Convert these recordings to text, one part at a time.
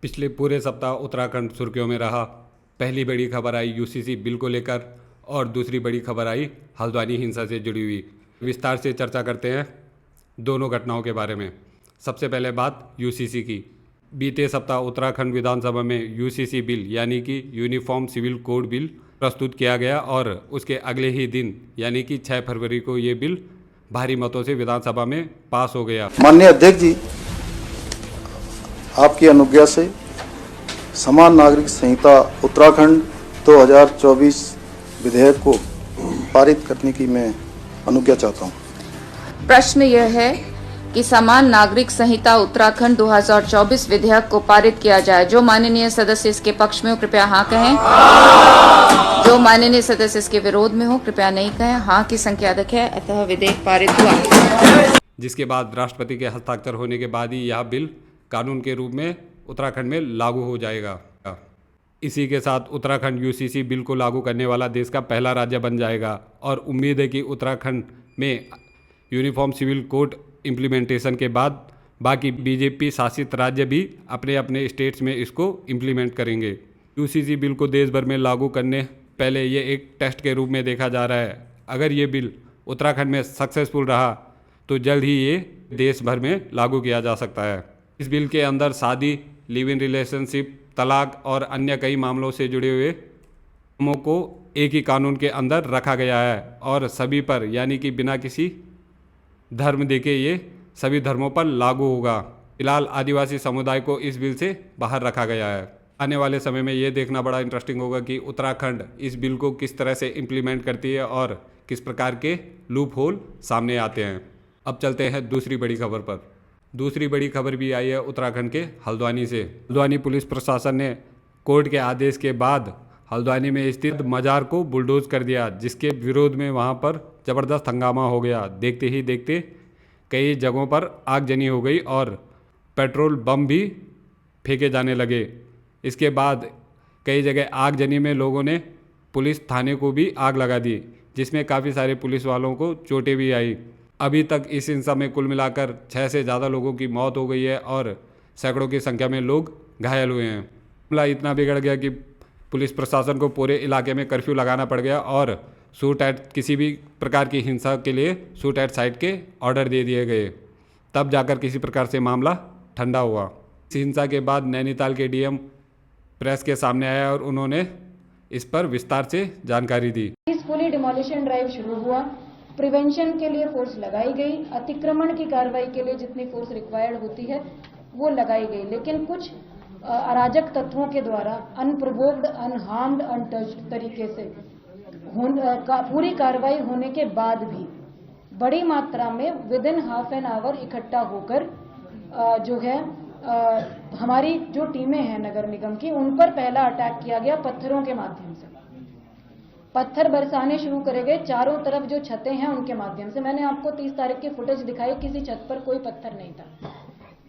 पिछले पूरे सप्ताह उत्तराखंड सुर्खियों में रहा। पहली बड़ी खबर आई यूसीसी बिल को लेकर और दूसरी बड़ी खबर आई हल्द्वानी हिंसा से जुड़ी हुई। विस्तार से चर्चा करते हैं दोनों घटनाओं के बारे में। सबसे पहले बात यूसीसी की। बीते सप्ताह उत्तराखंड विधानसभा में यूसीसी बिल यानी कि यूनिफॉर्म सिविल कोड बिल प्रस्तुत किया गया और उसके अगले ही दिन यानी कि 6 फरवरी को ये बिल भारी मतों से विधानसभा में पास हो गया। माननीय अध्यक्ष जी, आपकी अनुज्ञा से समान नागरिक संहिता उत्तराखंड 2024 विधेयक को पारित करने की मैं अनुज्ञा चाहता हूं। प्रश्न यह है कि समान नागरिक संहिता उत्तराखंड 2024 विधेयक को पारित किया जाए। जो माननीय सदस्य इसके पक्ष में हो कृपया हाँ कहें। जो माननीय सदस्य इसके विरोध में हो कृपया नहीं कहें। हाँ की संख्या अधिक है, अतः विधेयक पारित हुआ। जिसके बाद राष्ट्रपति के हस्ताक्षर होने के बाद ही यह बिल कानून के रूप में उत्तराखंड में लागू हो जाएगा। इसी के साथ उत्तराखंड यूसीसी बिल को लागू करने वाला देश का पहला राज्य बन जाएगा और उम्मीद है कि उत्तराखंड में यूनिफॉर्म सिविल कोड इम्प्लीमेंटेशन के बाद बाकी बीजेपी शासित राज्य भी अपने अपने स्टेट्स में इसको इम्प्लीमेंट करेंगे। यूसीसी बिल को देश भर में लागू करने पहले ये एक टेस्ट के रूप में देखा जा रहा है। अगर ये बिल उत्तराखंड में सक्सेसफुल रहा तो जल्द ही ये देश भर में लागू किया जा सकता है। इस बिल के अंदर शादी, लिव इन रिलेशनशिप, तलाक और अन्य कई मामलों से जुड़े हुए कामों को एक ही कानून के अंदर रखा गया है और सभी पर यानी कि बिना किसी धर्म देखे ये सभी धर्मों पर लागू होगा। फिलहाल आदिवासी समुदाय को इस बिल से बाहर रखा गया है। आने वाले समय में ये देखना बड़ा इंटरेस्टिंग होगा कि उत्तराखंड इस बिल को किस तरह से इम्प्लीमेंट करती है और किस प्रकार के लूप होल सामने आते हैं। अब चलते हैं दूसरी बड़ी खबर पर। दूसरी बड़ी खबर भी आई है उत्तराखंड के हल्द्वानी से। हल्द्वानी पुलिस प्रशासन ने कोर्ट के आदेश के बाद हल्द्वानी में स्थित मजार को बुलडोज कर दिया, जिसके विरोध में वहां पर ज़बरदस्त हंगामा हो गया। देखते ही देखते कई जगहों पर आगजनी हो गई और पेट्रोल बम भी फेंके जाने लगे। इसके बाद कई जगह आगजनी में लोगों ने पुलिस थाने को भी आग लगा दी, जिसमें काफ़ी सारे पुलिस वालों को चोटें भी आई। अभी तक इस हिंसा में कुल मिलाकर 6 से ज़्यादा लोगों की मौत हो गई है और सैकड़ों की संख्या में लोग घायल हुए हैं। मामला इतना बिगड़ गया कि पुलिस प्रशासन को पूरे इलाके में कर्फ्यू लगाना पड़ गया और शूट एट किसी भी प्रकार की हिंसा के लिए शूट एट साइट के ऑर्डर दे दिए गए। तब जाकर किसी प्रकार से मामला ठंडा हुआ। इस हिंसा के बाद नैनीताल के डीएम प्रेस के सामने आया और उन्होंने इस पर विस्तार से जानकारी दी। पीसफुली डिमोलिशन ड्राइव शुरू हुआ। प्रिवेंशन के लिए फोर्स लगाई गई, अतिक्रमण की कार्रवाई के लिए जितनी फोर्स रिक्वायर्ड होती है वो लगाई गई, लेकिन कुछ अराजक तत्वों के द्वारा अनप्रोवोक्ड, अनहार्म्ड, अनटच्ड तरीके से पूरी कार्रवाई होने के बाद भी बड़ी मात्रा में with in half an hour इकट्ठा होकर जो है हमारी जो टीमें हैं नगर निगम की, उन पर पहला अटैक किया गया पत्थरों के माध्यम से। पत्थर बरसाने शुरू करे गए चारों तरफ, जो छतें हैं उनके माध्यम से। मैंने आपको 30 तारीख की फुटेज दिखाई, किसी छत पर कोई पत्थर नहीं था।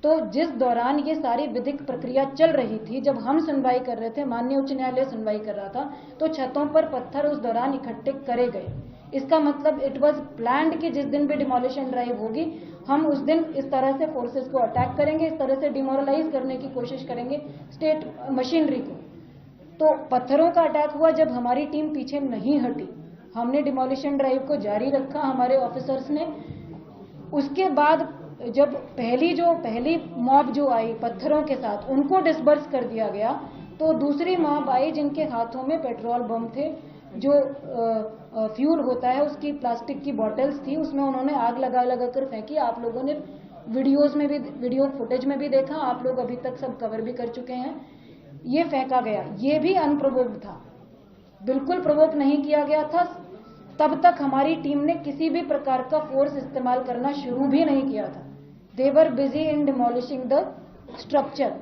तो जिस दौरान ये सारी विधिक प्रक्रिया चल रही थी, जब हम सुनवाई कर रहे थे, माननीय उच्च न्यायालय सुनवाई कर रहा था, तो छतों पर पत्थर उस दौरान इकट्ठे करे गए। इसका मतलब इट वाज प्लान्ड कि जिस दिन भी डिमोलिशन ड्राइव होगी हम उस दिन इस तरह से फोर्सेस को अटैक करेंगे, इस तरह से डिमोरलाइज करने की कोशिश करेंगे स्टेट मशीनरी को। तो पत्थरों का अटैक हुआ जब हमारी टीम पीछे नहीं हटी, हमने डिमोलिशन ड्राइव को जारी रखा हमारे ऑफिसर्स ने। उसके बाद जब पहली मॉब जो आई पत्थरों के साथ, उनको डिस्बर्स कर दिया गया, तो दूसरी मॉब आई जिनके हाथों में पेट्रोल बम थे, जो फ्यूल होता है उसकी प्लास्टिक की बॉटल्स थी, उसमें उन्होंने आग लगा कर फेंकी। आप लोगों ने वीडियो फुटेज में भी देखा, आप लोग अभी तक सब कवर भी कर चुके हैं। ये फेंका गया, ये भी अनप्रोवोक्ड था, बिल्कुल प्रोवोक नहीं किया गया था। तब तक हमारी टीम ने किसी भी प्रकार का फोर्स इस्तेमाल करना शुरू भी नहीं किया था। They were busy in demolishing the structure.